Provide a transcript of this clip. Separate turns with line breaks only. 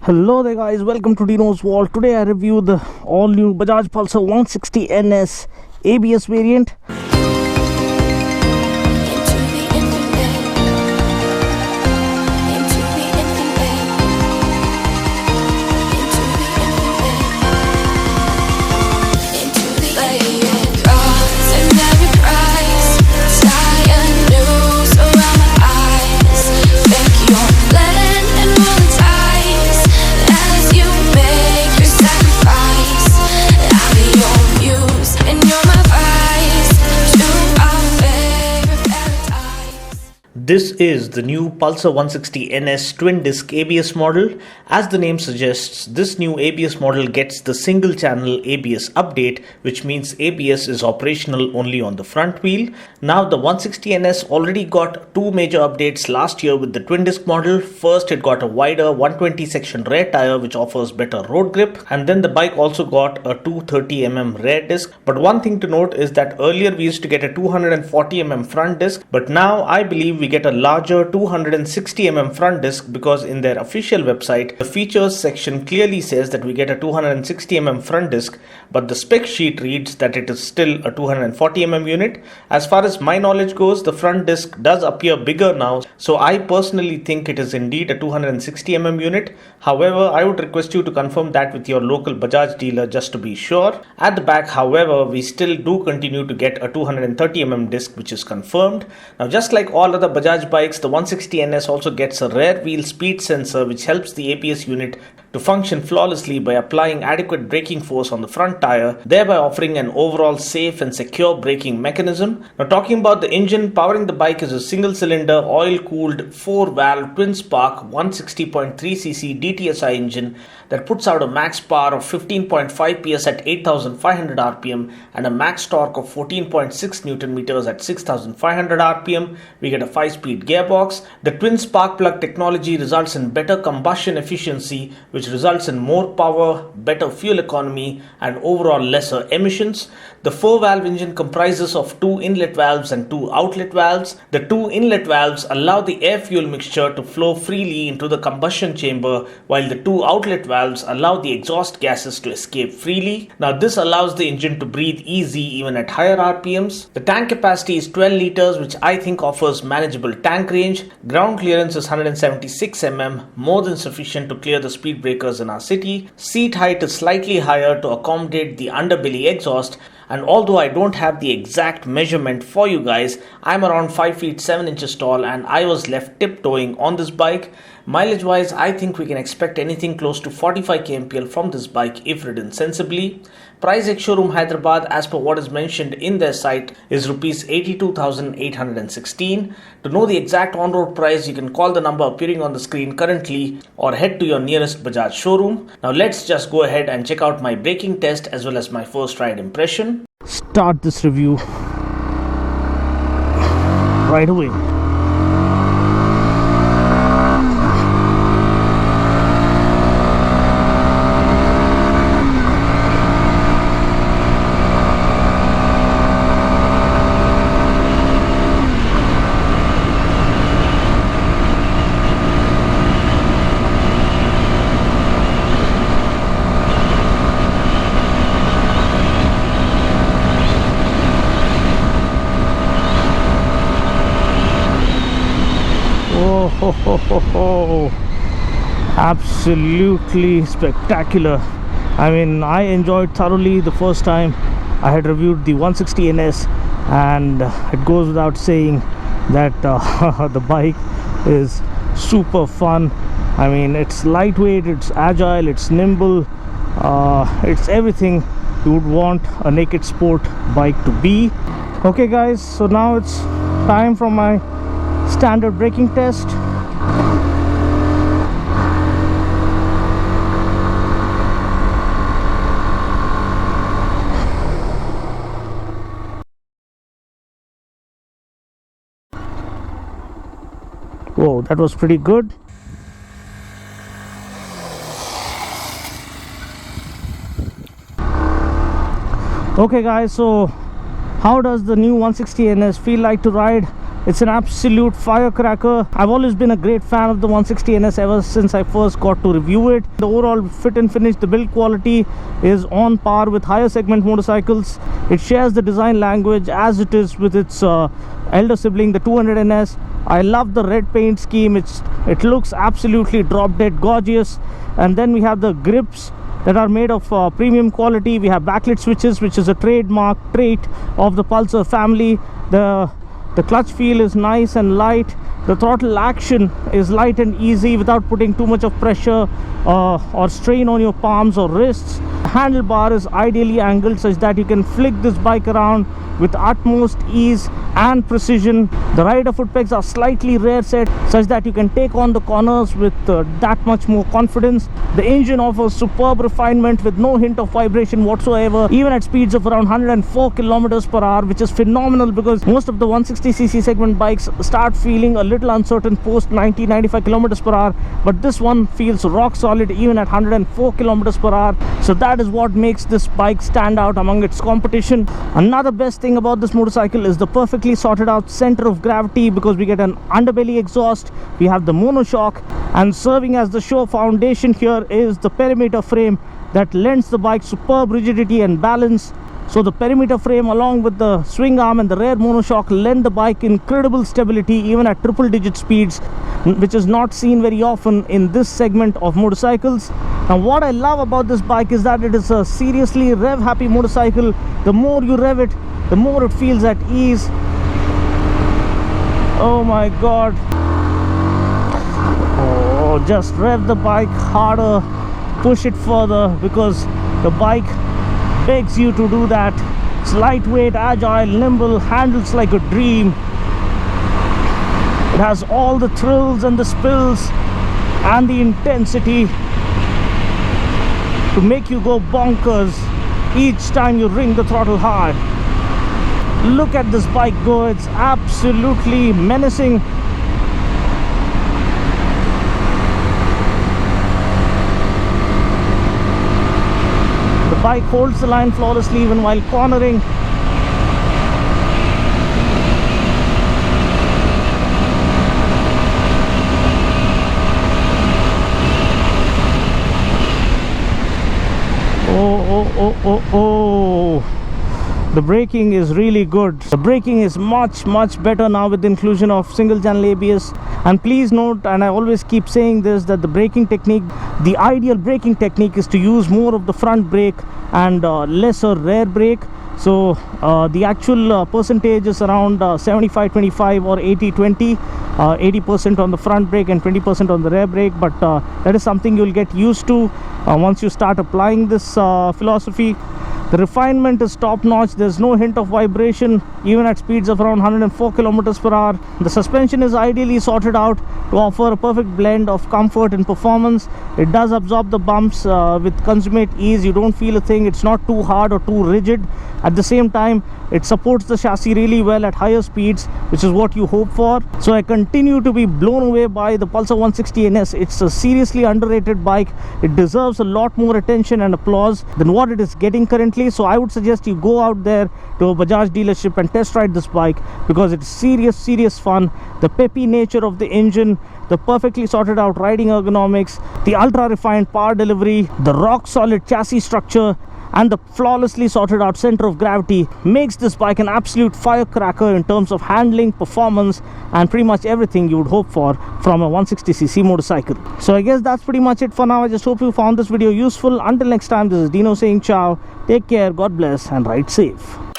Hello there guys, welcome to Dinos World. Today I review the all new Bajaj Pulsar 160 NS ABS variant. This is the new Pulsar 160 NS twin disc ABS model. As the name suggests, this new ABS model gets the single channel ABS update, which means ABS is operational only on the front wheel. Now the 160 NS already got two major updates last year with the twin disc model. First, it got a wider 120 section rear tire which offers better road grip, and then the bike also got a 230mm rear disc. But one thing to note is that earlier we used to get a 240mm front disc, but now I believe we get a larger 260mm front disc, because in their official website the features section clearly says that we get a 260mm front disc, but the spec sheet reads that it is still a 240mm unit. As far as my knowledge goes, the front disc does appear bigger now, so I personally think it is indeed a 260mm unit. However, I would request you to confirm that with your local Bajaj dealer just to be sure. At the back, however, we still do continue to get a 230mm disc, which is confirmed. Now, just like all other Bajaj bikes, the 160 NS also gets a rear wheel speed sensor which helps the ABS unit to function flawlessly by applying adequate braking force on the front tire, thereby offering an overall safe and secure braking mechanism. Now, talking about the engine, powering the bike is a single cylinder oil cooled 4-valve twin spark 160.3cc DTSI engine that puts out a max power of 15.5 PS at 8500 rpm and a max torque of 14.6 Newton meters at 6500 rpm. We get a 5-speed gearbox. The twin spark plug technology results in better combustion efficiency, which results in more power, better fuel economy, and overall lesser emissions. The 4-valve engine comprises of 2 inlet valves and 2 outlet valves. The 2 inlet valves allow the air-fuel mixture to flow freely into the combustion chamber, while the 2 outlet valves allow the exhaust gases to escape freely. Now, this allows the engine to breathe easy even at higher RPMs. The tank capacity is 12 liters, which I think offers manageable tank range. Ground clearance is 176 mm, more than sufficient to clear the speed breakers in our city. Seat height is slightly higher to accommodate the underbelly exhaust, and although I don't have the exact measurement for you guys, I'm around 5 feet 7 inches tall and I was left tiptoeing on this bike. Mileage wise, I think we can expect anything close to 45 kmpl from this bike if ridden sensibly. Price ex-showroom Hyderabad, as per what is mentioned in their site, is Rs 82,816. To know the exact on-road price, you can call the number appearing on the screen currently or head to your nearest Bajaj showroom. Now let's just go ahead and check out my braking test as well as my first ride impression. Start this review right away. Absolutely spectacular. I mean, I enjoyed thoroughly the first time I had reviewed the 160 NS, and it goes without saying that the bike is super fun. I mean, it's lightweight, it's agile, it's nimble, it's everything you would want a naked sport bike to be. Okay guys, so now it's time for my standard braking test. Whoa, that was pretty good. Okay guys, so how does the new 160 NS feel like to ride? It's an absolute firecracker. I've always been a great fan of the 160 NS ever since I first got to review it. The overall fit and finish, the build quality is on par with higher segment motorcycles. It shares the design language as it is with its elder sibling, the 200 NS. I love the red paint scheme. It looks absolutely drop dead gorgeous. And then we have the grips that are made of premium quality. We have backlit switches, which is a trademark trait of the Pulsar family. The clutch feel is nice and light. The throttle action is light and easy without putting too much of pressure or strain on your palms or wrists. The handlebar is ideally angled such that you can flick this bike around with utmost ease and precision. The rider foot pegs are slightly rear set such that you can take on the corners with that much more confidence. The engine offers superb refinement with no hint of vibration whatsoever, even at speeds of around 104 kilometers per hour, which is phenomenal because most of the 160cc segment bikes start feeling a little uncertain post 90-95 kilometers per hour, but this one feels rock solid even at 104 kilometers per hour. So that is what makes this bike stand out among its competition. Another best thing about this motorcycle is the perfectly sorted out center of gravity, because we get an underbelly exhaust, we have the monoshock, and serving as the show foundation here is the perimeter frame that lends the bike superb rigidity and balance. So the perimeter frame along with the swing arm and the rear monoshock lend the bike incredible stability even at triple digit speeds, which is not seen very often in this segment of motorcycles. Now what I love about this bike is that it is a seriously rev happy motorcycle. The more you rev it, the more it feels at ease. Oh my god. Oh, just rev the bike harder, push it further, because the bike begs you to do that. It's lightweight, agile, nimble, handles like a dream. It has all the thrills and the spills and the intensity to make you go bonkers each time you ring the throttle hard. Look at this bike go. It's absolutely menacing. The bike holds the line flawlessly even while cornering. Oh. The braking is really good. The braking is much better now with the inclusion of single channel ABS. And please note, and I always keep saying this, that the braking technique, the ideal braking technique is to use more of the front brake and lesser rear brake. So the actual percentage is around 75-25 or 80-20. 80% on the front brake and 20% on the rear brake, but that is something you'll get used to once you start applying this philosophy. The refinement is top notch. There's no hint of vibration even at speeds of around 104 kilometers per hour. The suspension is ideally sorted out to offer a perfect blend of comfort and performance. It does absorb the bumps with consummate ease. You don't feel a thing. It's not too hard or too rigid. At the same time, it supports the chassis really well at higher speeds, which is what you hope for. So I continue to be blown away by the Pulsar 160 NS. It's a seriously underrated bike. It deserves a lot more attention and applause than what it is getting currently. So I would suggest you go out there to a Bajaj dealership and test ride this bike, because it's serious fun. The peppy nature of the engine, the perfectly sorted out riding ergonomics, the ultra refined power delivery, the rock solid chassis structure, and the flawlessly sorted out center of gravity makes this bike an absolute firecracker in terms of handling, performance, and pretty much everything you would hope for from a 160cc motorcycle. So I guess that's pretty much it for now. I just hope you found this video useful. Until next time, this is Dino saying ciao, take care, God bless, and ride safe.